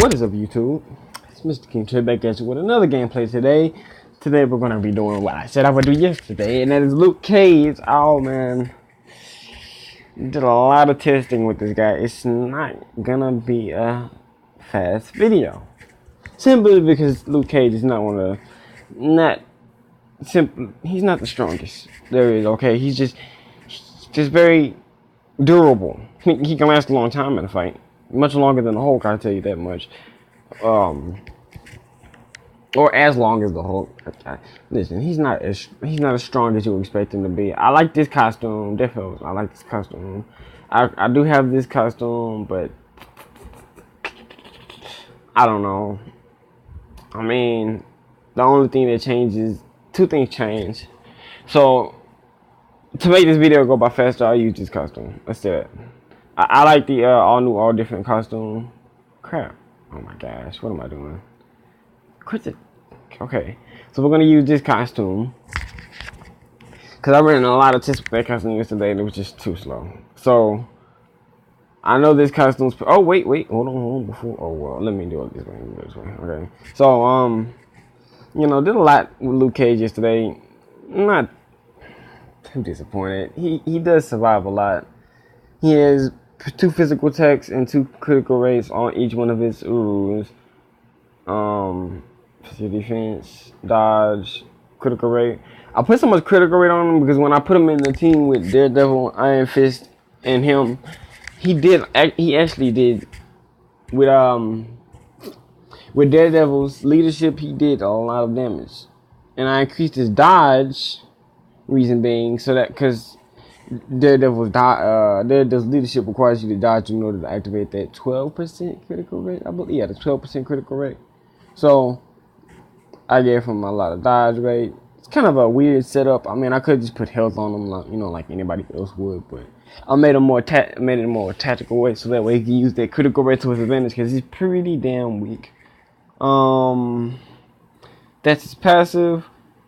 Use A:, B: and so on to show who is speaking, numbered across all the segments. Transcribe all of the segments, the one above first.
A: What is up, YouTube? It's Mr. King Trey back at you with another gameplay today. Today we're gonna be doing what I said I would do yesterday, and that is Luke Cage. Oh man, did a lot of testing with this guy. It's not gonna be a fast video, simply because Luke Cage is not one of the, not simple. He's not the strongest there is. Okay, he's just very durable. He can last a long time in a fight. Much longer than the Hulk, I'll tell you that much. Or as long as the Hulk. Listen, he's not as strong as you expect him to be. I like this costume, definitely. I like this costume. I do have this costume, but I don't know. I mean, the only thing that changes, two things change. So to make this video go by faster, I'll use this costume. Let's do it. I like the all new, all different costume. Crap. Oh my gosh. What am I doing? Quit it. Okay. So we're going to use this costume. Because I ran a lot of tests with that costume yesterday and it was just too slow. So I know this costume's... Oh, wait. Hold on. Before... Oh, well. Let me do it this way. Okay. So, you know, did a lot with Luke Cage yesterday. Not too disappointed. He does survive a lot. He has 2 physical attacks and 2 critical rates on each one of his rules. Defense, dodge, critical rate. I put so much critical rate on him because when I put him in the team with Daredevil, Iron Fist, and him, he actually did with Daredevil's leadership, he did a lot of damage. And I increased his dodge, reason being so that because Daredevil's leadership requires you to dodge in order to activate that 12% critical rate. I believe, yeah, the 12% critical rate. So I gave him a lot of dodge rate. It's kind of a weird setup. I mean, I could just put health on him, like anybody else would, but I made it a more tactical way, so that way he can use that critical rate to his advantage because he's pretty damn weak. That's his passive.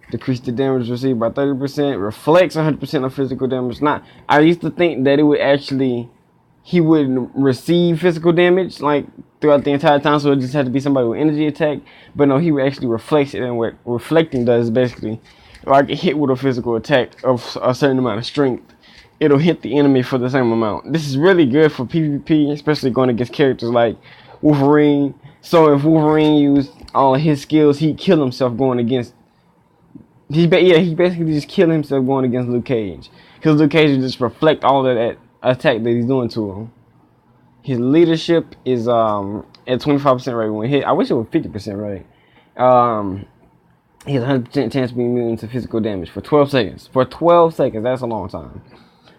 A: Decrease the damage received by 30%. Reflects 100% of physical damage. I used to think that he would receive physical damage like throughout the entire time, so it just had to be somebody with energy attack. But no, he actually reflects it, and what reflecting does basically, like hit with a physical attack of a certain amount of strength, it'll hit the enemy for the same amount. This is really good for PvP, especially going against characters like Wolverine. So if Wolverine used all of his skills, he'd kill himself going against. He basically just killed himself going against Luke Cage. Because Luke Cage will just reflect all of that attack that he's doing to him. His leadership is at 25% rate when hit. I wish it was 50% rate. He has 100% chance of being immune to physical damage for 12 seconds. For 12 seconds, that's a long time.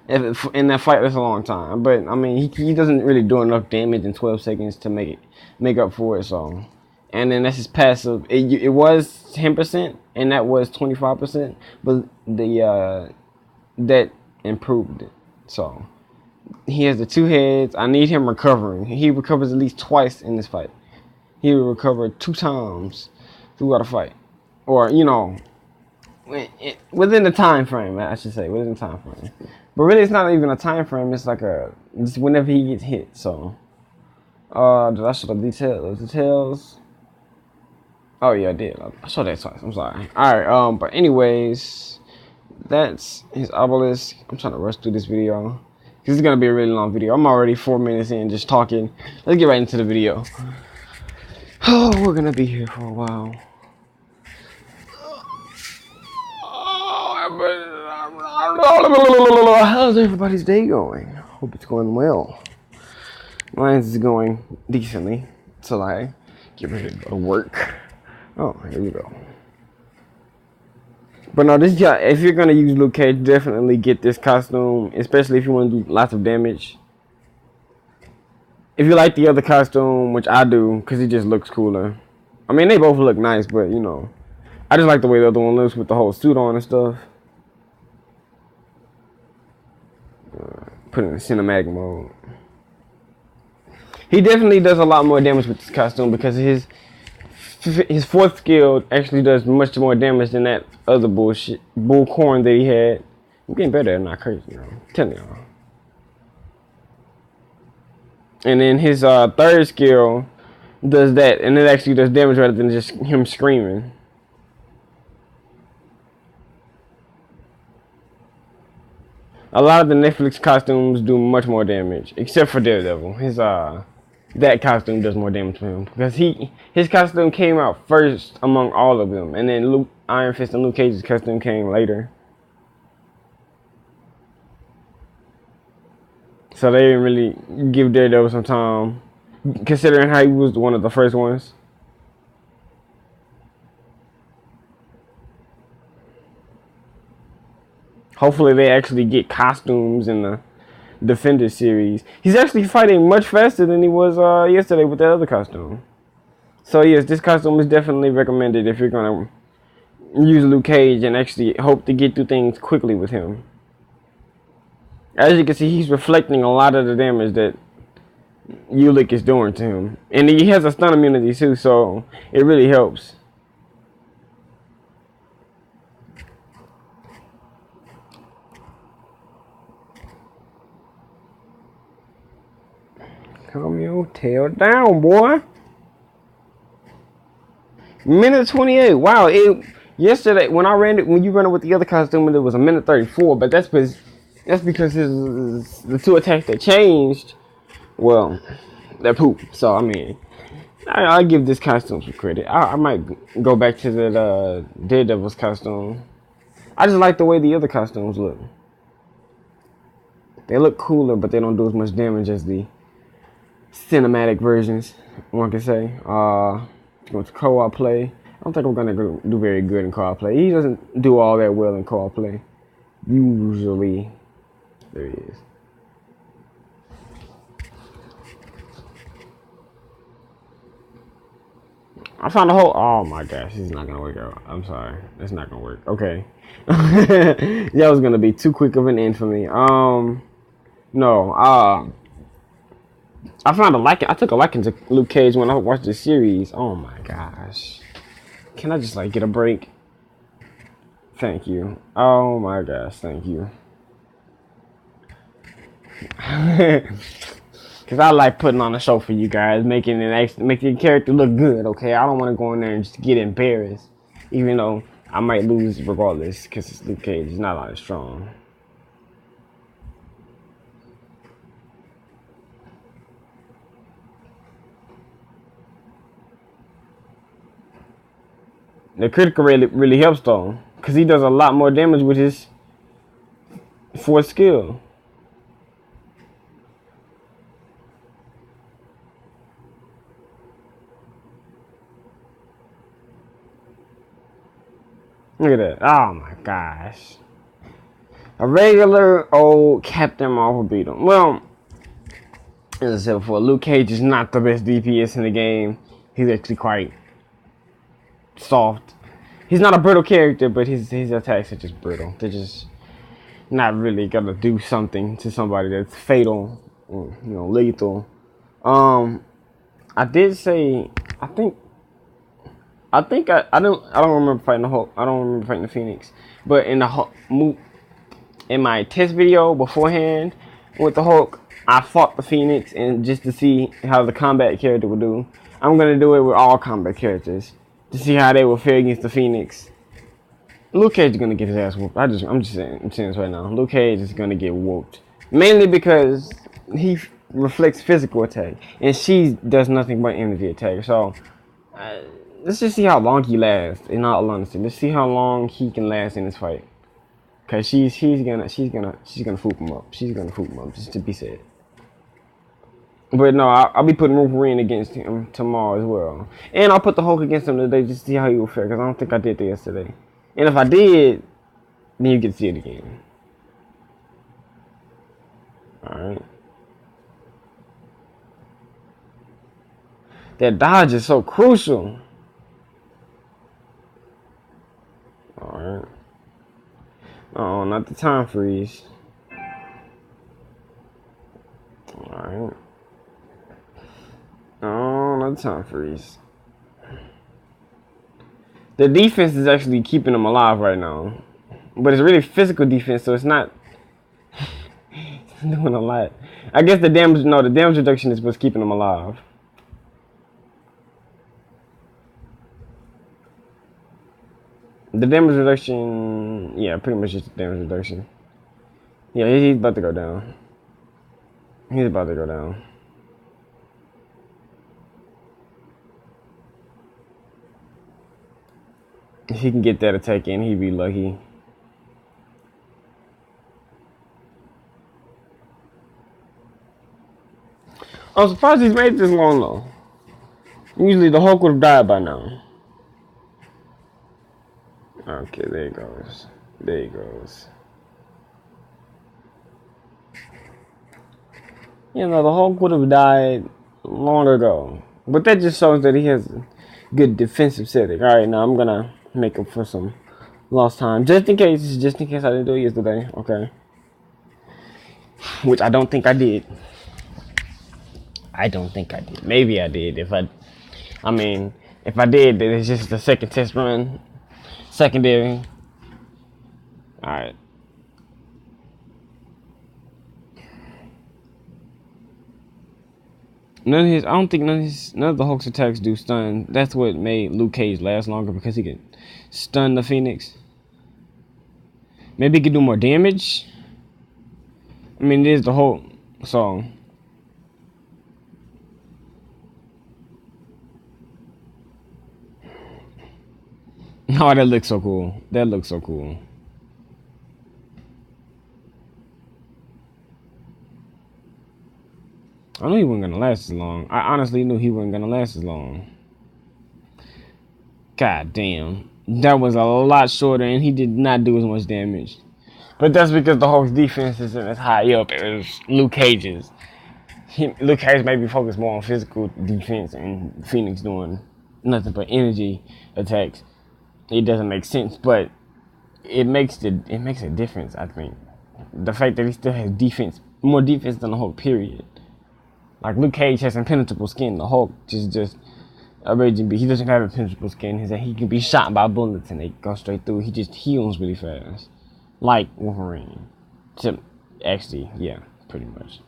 A: In that fight, that's a long time. But, I mean, he doesn't really do enough damage in 12 seconds to make up for it, so... And then that's his passive. It was 10%, and that was 25%, but that improved it. So he has the 2 heads. I need him recovering. He recovers at least twice in this fight. He will recover 2 times throughout a fight, or within the time frame. I should say within the time frame. But really, it's not even a time frame. It's like just whenever he gets hit. So did I show the details? Oh yeah, I did. I saw that twice. I'm sorry. Alright, but anyways, that's his obelisk. I'm trying to rush through this video because it's gonna be a really long video. I'm already 4 minutes in just talking. Let's get right into the video. Oh, we're gonna be here for a while. How's everybody's day going? Hope it's going well. Mine's is going decently till I get ready to go to work. Oh, here we go. But no, this guy, if you're gonna use Luke Cage, definitely get this costume, especially if you want to do lots of damage. If you like the other costume, which I do, because it just looks cooler. I mean, they both look nice, but I just like the way the other one looks with the whole suit on and stuff. Put it in cinematic mode. He definitely does a lot more damage with this costume because his 4th skill actually does much more damage than that other bullcorn that he had. I'm getting better at not crazy, I'm telling y'all. And then his 3rd skill does that, and it actually does damage rather than just him screaming. A lot of the Netflix costumes do much more damage, except for Daredevil. His that costume does more damage to him because his costume came out first among all of them, and then Iron Fist and Luke Cage's costume came later. So they didn't really give Daredevil some time, considering how he was one of the first ones. Hopefully they actually get costumes in the Defender series. He's actually fighting much faster than he was yesterday with that other costume. So yes, this costume is definitely recommended if you're gonna use Luke Cage and actually hope to get through things quickly with him. As you can see, he's reflecting a lot of the damage that Ulick is doing to him. And he has a stun immunity too, so it really helps. Calm your tail down, boy. Minute 28. Wow, yesterday when you ran it with the other costume, it was a minute 34. But that's because the two attacks that changed. Well, they're poop. So I mean, I give this costume some credit. I might go back to that Daredevil's costume. I just like the way the other costumes look. They look cooler, but they don't do as much damage as the cinematic versions, one can say. Going to co-op play. I don't think I'm gonna do very good in co-op play. He doesn't do all that well in co-op play. Usually, there he is. I found a hole. Oh my gosh, this is not gonna work out. I'm sorry, it's not gonna work. Okay, that was gonna be too quick of an end for me. No. I found a liking. I took a liking to Luke Cage when I watched the series. Oh my gosh. Can I just get a break? Thank you. Oh my gosh, thank you. Cause I like putting on a show for you guys, making the character look good, okay? I don't want to go in there and just get embarrassed. Even though I might lose regardless, because it's Luke Cage. He's not that strong. The critical rate really helps though, because he does a lot more damage with his force skill. Look at that. Oh my gosh. A regular old Captain Marvel beat him. Well, as I said before, Luke Cage is not the best DPS in the game. He's actually quite soft. He's not a brittle character, but his attacks are just brittle. They're just not really gonna do something to somebody that's fatal, or, lethal. I did say I don't remember fighting the Hulk. I don't remember fighting the Phoenix. But in my test video beforehand with the Hulk, I fought the Phoenix, and just to see how the combat character would do. I'm gonna do it with all combat characters to see how they will fare against the Phoenix. Luke Cage is gonna get his ass whooped. I'm just saying this right now. Luke Cage is gonna get whooped, mainly because he reflects physical attack, and she does nothing but energy attack. So let's just see how long he lasts. In all honesty, let's see how long he can last in this fight. Cause she's gonna foop him up. She's gonna foop him up just to be said. But no, I'll be putting Wolverine against him tomorrow as well, and I'll put the Hulk against him today just to see how he will fare. Cause I don't think I did that yesterday, and if I did, then you get to see it again. All right. That dodge is so crucial. Alright. Oh, not the time freeze. Alright. Oh, not the time freeze. The defense is actually keeping them alive right now. But it's really physical defense, so it's not doing a lot. I guess the damage reduction is what's keeping them alive. The damage reduction, yeah, pretty much just the damage reduction. Yeah, he's about to go down. He's about to go down. If he can get that attack in, he'd be lucky. I'm surprised he's made this long though. Usually the Hulk would have died by now. Okay, there he goes. There he goes. You know, the Hulk would have died long ago. But that just shows that he has a good defensive setting. Alright, now I'm gonna make up for some lost time. Just in case I didn't do it yesterday. Okay. Which I don't think I did. I don't think I did. Maybe I did. If I did, then it's just the second test run. Secondary. Alright. I don't think none of the Hulk's attacks do stun. That's what made Luke Cage last longer, because he could stun the Phoenix. Maybe he could do more damage. I mean, it is the Hulk, so. Oh, that looks so cool. That looks so cool. I knew he wasn't gonna last as long. I honestly knew he wasn't gonna last as long. God damn. That was a lot shorter, and he did not do as much damage. But that's because the Hulk's defense isn't as high up as Luke Cage's. Luke Cage may be focused more on physical defense, and Phoenix doing nothing but energy attacks. It doesn't make sense, but it makes a difference, I think. The fact that he still has defense, more defense than the Hulk, period. Like, Luke Cage has impenetrable skin. The Hulk just a raging beast. He doesn't have impenetrable skin. He can be shot by bullets and they go straight through. He just heals really fast. Like Wolverine. Actually, yeah, pretty much.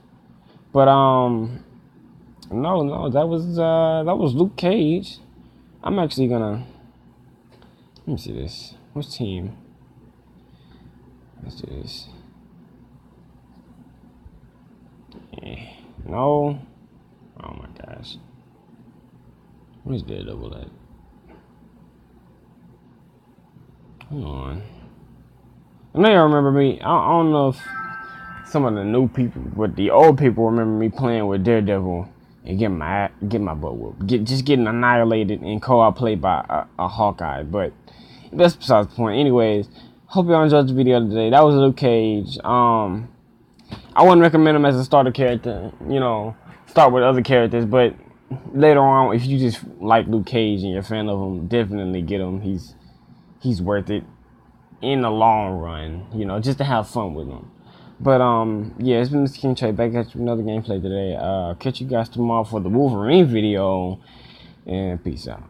A: But, no, that was Luke Cage. I'm actually gonna, let me see this. Which team? Let's do this. No. Oh my gosh. Where's Daredevil at? Hold on. I know y'all remember me. I don't know if some of the new people, but the old people remember me playing with Daredevil and get my butt whooped. Getting annihilated and co-op played by a Hawkeye. But that's besides the point. Anyways, hope y'all enjoyed the video today. That was Luke Cage. I wouldn't recommend him as a starter character. You know, start with other characters, but later on, if you just like Luke Cage and you're a fan of him, definitely get him. He's worth it in the long run, you know, just to have fun with him. But yeah, it's been Mr. King Trey, back at you with another gameplay today. Catch you guys tomorrow for the Wolverine video, and peace out.